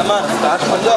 એમાં કાચ સમજો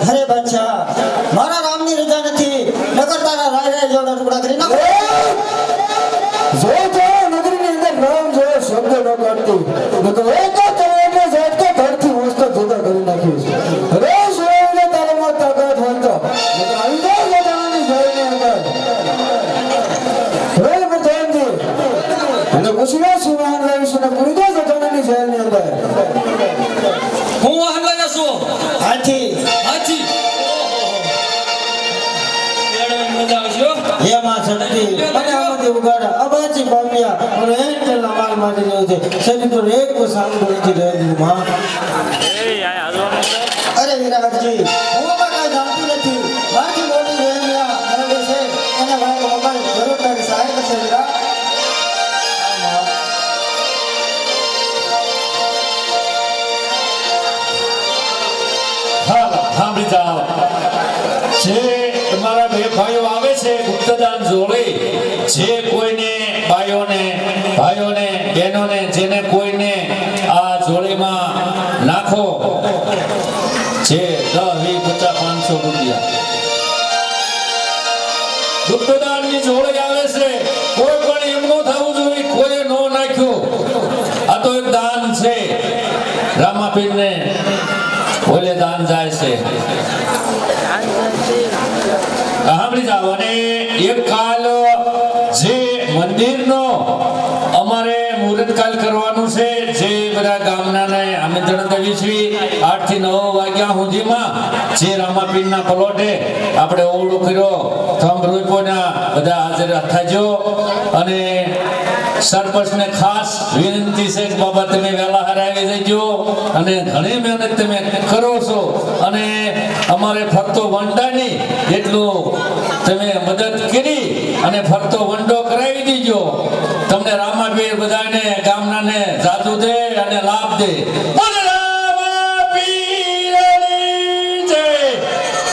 अरे बच्चा मारा राम ની રજા નથી નગર તારા રાય જોડે ટુકડા કરી નાખો જો નગરી ની અંદર નામ જો શબ્દ ન કરતી તો એક તમે એટલે ઝટકે ધરતી મસ્ત જુદા કરી નાખી અરે સોયને તારા માં તાકાત હોય તો અંદર જવાની જઈને અંદર રે બતાંજી અને કુશિયા સુવાન લાવીને પૂરી દે જવાની જેલ ની અંદર હું વાહન લાગ્યા છું હાથી ये मां चढ़ती मैंने आमदे उगाड़ा अब अच्छी बामिया और एंटल माल मार रहे थे सभी तो एक को सामने बोलती रह दी मां अरे विराट जी वो का जानती नहीं बाकी बोली रह गया मेरे से मैंने भाई को मोबाइल जरूर कर सहाय कर सकेगा हां સાંભળી જાઓ જે તમારા બે ભાઈઓ આવે છે ગુપ્તદાન જોડે જે કોઈને ભાઈઓને બહેનોને જેને કોઈને આ જોડેમાં નાખો જે 10 20 50 500 રૂપિયા ગુપ્તદાનની જોડે આવે છે કોઈ પણ એમ નો થવું જોઈએ કોઈ નો નાખ્યો આ તો એક દાન છે રામાપીરને બોલે દાન જાય છે સાંભળી જાઓ અને એક કાલ જે મંદિરનો અમારે મુહૂર્તકાલ કરવાનું છે જે બધા ગામનાને આમંત્રણ દેવી છે 8 થી 9 વાગ્યા સુધીમાં જે રામાપીરના પલોટે આપણે ઓવડો કર્યો થંભ રૂપોના બધા હાજર થજો અને સરપંચને ખાસ વિનંતી છે કે બાબા તમે વહેલા હરાવી જજો અને ઘણી મહેનત તમે કરો છો અને અમારે ફરતો વંડાની એટલું તમે મદદ કરી અને ફરતો વંડો કરાવી દીજો તમને રામાપીર બધાને ગામનાને જાદુ દે અને લાભ દે